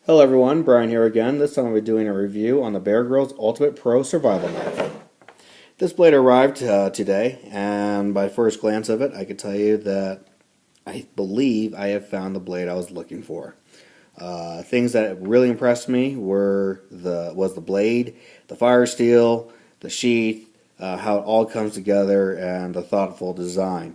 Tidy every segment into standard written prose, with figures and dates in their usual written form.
Hello everyone, Brian here again. This time I'll be doing a review on the Grylls Ultimate Pro Survival Knife. This blade arrived today, and by first glance of it, I can tell you that I believe I have found the blade I was looking for. Things that really impressed me was the blade, the fire steel, the sheath, how it all comes together, and the thoughtful design.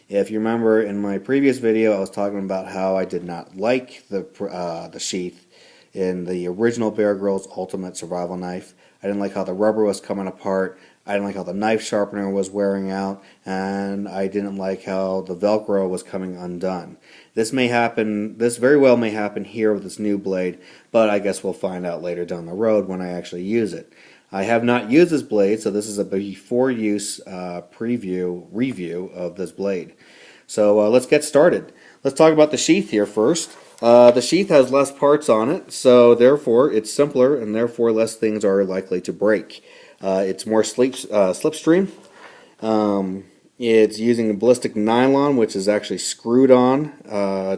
If you remember in my previous video, I was talking about how I did not like the sheath in the original Grylls Ultimate Survival Knife. I didn't like how the rubber was coming apart. I didn't like how the knife sharpener was wearing out, and I didn't like how the Velcro was coming undone. This very well may happen here with this new blade, but I guess we'll find out later down the road when I actually use it. I have not used this blade, so this is a before use review of this blade. So let's get started. Let's talk about the sheath here first. The sheath has less parts on it, so therefore it's simpler, and therefore less things are likely to break. It's more slipstream. It's using a ballistic nylon, which is actually screwed on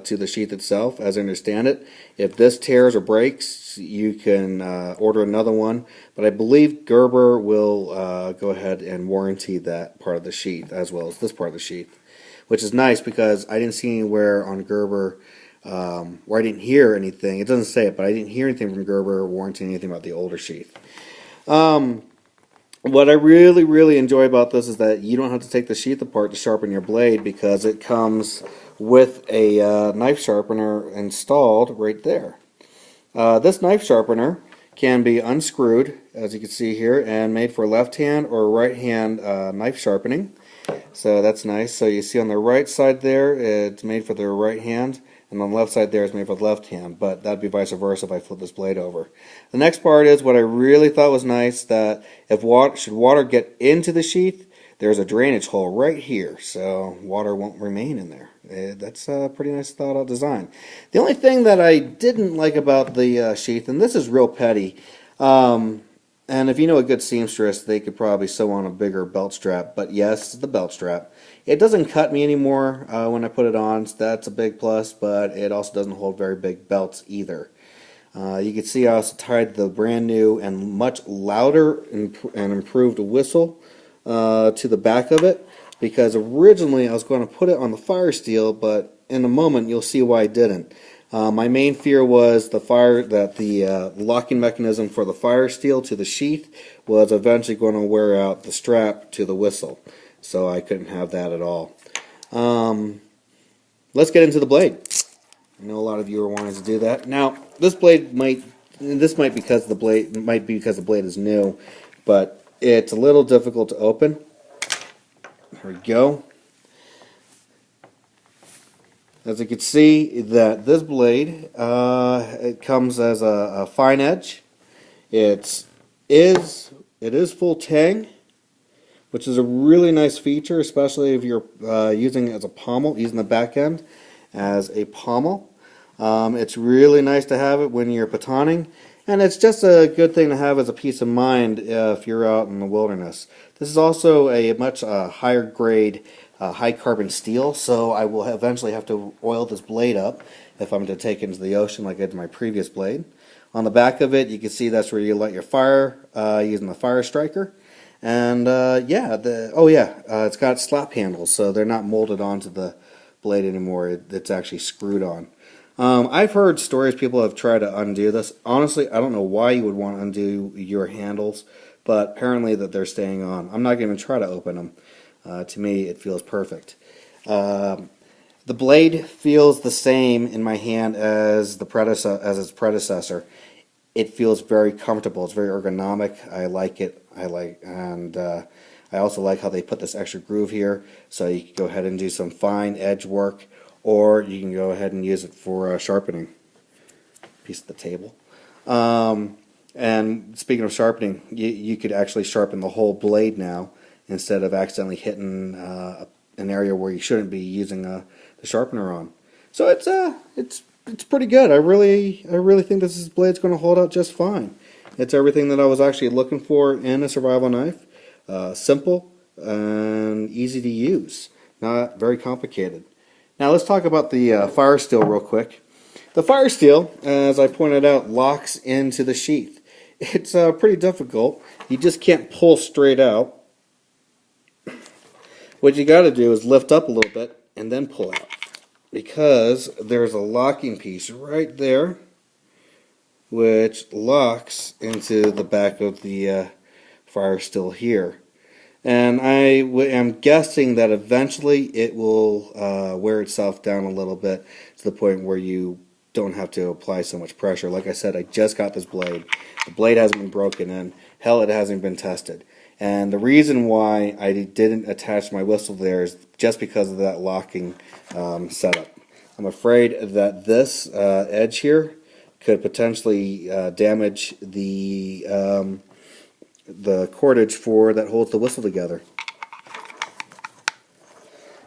to the sheath itself, as I understand it. If this tears or breaks, you can order another one, but I believe Gerber will go ahead and warranty that part of the sheath as well as this part of the sheath, which is nice because I didn't see anywhere on Gerber where I didn't hear anything. It doesn't say it, but I didn't hear anything from Gerber warranting anything about the older sheath. What I really enjoy about this is that you don't have to take the sheath apart to sharpen your blade because it comes with a knife sharpener installed right there. This knife sharpener can be unscrewed, as you can see here, and made for left hand or right hand knife sharpening. So that's nice. So you see on the right side there, it's made for the right hand, and on the left side there is made for the left hand, but that'd be vice versa if I flip this blade over. The next part is what I really thought was nice, that if water get into the sheath, there's a drainage hole right here, so water won't remain in there. That's a pretty nice thought out design. The only thing that I didn't like about the sheath, and this is real petty, and if you know a good seamstress, they could probably sew on a bigger belt strap, but yes, the belt strap. It doesn't cut me anymore when I put it on, so that's a big plus, but it also doesn't hold very big belts either. You can see I also tied the brand new and much louder and improved whistle to the back of it, because originally I was going to put it on the fire steel, but in a moment you'll see why I didn't. My main fear was the locking mechanism for the fire steel to the sheath was eventually going to wear out the strap to the whistle, so I couldn't have that at all. Let's get into the blade. I know a lot of you are wanting to do that. Now, this might be because the blade is new, but it's a little difficult to open. Here we go. As you can see, that this blade it comes as a fine edge. It is full tang, which is a really nice feature, especially if you're using it as a pommel, using the back end as a pommel. It's really nice to have it when you're batoning, and it's just a good thing to have as a peace of mind if you're out in the wilderness. This is also a much higher grade high carbon steel, so I will eventually have to oil this blade up if I'm to take it into the ocean like I did my previous blade. On the back of it, you can see that's where you light your fire using the fire striker. And it's got slap handles, so they're not molded onto the blade anymore. It's actually screwed on. I've heard stories people have tried to undo this. Honestly, I don't know why you would want to undo your handles, but apparently that they're staying on. I'm not going to even try to open them. To me, it feels perfect. The blade feels the same in my hand as its predecessor. It feels very comfortable. It's very ergonomic. I like it. I also like how they put this extra groove here, so you can go ahead and do some fine edge work, or you can go ahead and use it for sharpening. Piece of the table. And speaking of sharpening, you could actually sharpen the whole blade now, instead of accidentally hitting an area where you shouldn't be using the sharpener on. So it's pretty good. I really think this blade's going to hold out just fine. It's everything that I was actually looking for in a survival knife. Simple and easy to use. Not very complicated. Now let's talk about the fire steel real quick. The fire steel, as I pointed out, locks into the sheath. It's pretty difficult. You just can't pull straight out. What you got to do is lift up a little bit and then pull out, because there's a locking piece right there which locks into the back of the fire steel here. And I am guessing that eventually it will wear itself down a little bit to the point where you don't have to apply so much pressure. Like I said, I just got this blade. The blade hasn't been broken in. Hell, it hasn't been tested. And the reason why I didn't attach my whistle there is just because of that locking setup. I'm afraid that this edge here could potentially damage the cordage for that holds the whistle together.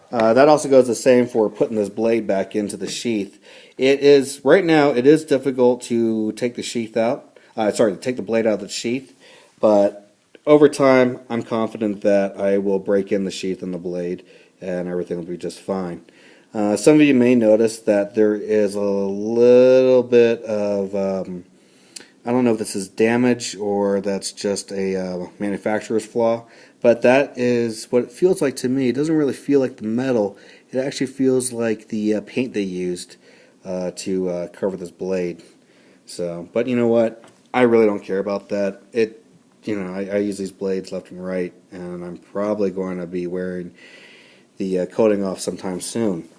That also goes the same for putting this blade back into the sheath. Right now it is difficult to take the sheath out. To take the blade out of the sheath, but over time I'm confident that I will break in the sheath and the blade and everything will be just fine. Some of you may notice that there is a little bit of I don't know if this is damage or that's just a manufacturer's flaw, but that is what it feels like to me. It doesn't really feel like the metal. It actually feels like the paint they used to cover this blade. So, but you know what? I really don't care about that. I use these blades left and right, and I'm probably going to be wearing the coating off sometime soon.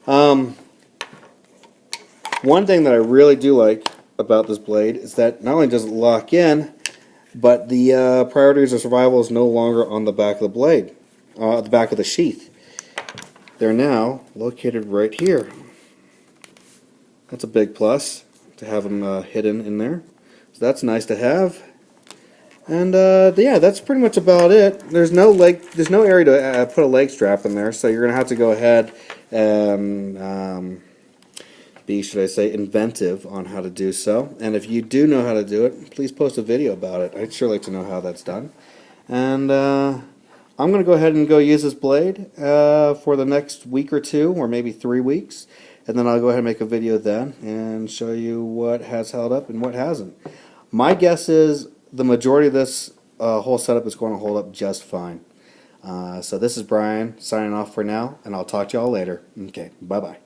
One thing that I really do like about this blade is that not only does it lock in, but the priorities of survival is no longer on the back of the blade, the back of the sheath. They're now located right here. That's a big plus to have them hidden in there. So that's nice to have. And yeah, that's pretty much about it. There's no area to put a leg strap in there, so you're gonna have to go ahead and be, should I say, inventive on how to do so. And if you do know how to do it, please post a video about it. I'd sure like to know how that's done. And I'm going to go ahead and go use this blade for the next week or two, or maybe 3 weeks. And then I'll go ahead and make a video then and show you what has held up and what hasn't. My guess is the majority of this whole setup is going to hold up just fine. So this is Brian signing off for now, and I'll talk to y'all later. Okay, bye-bye.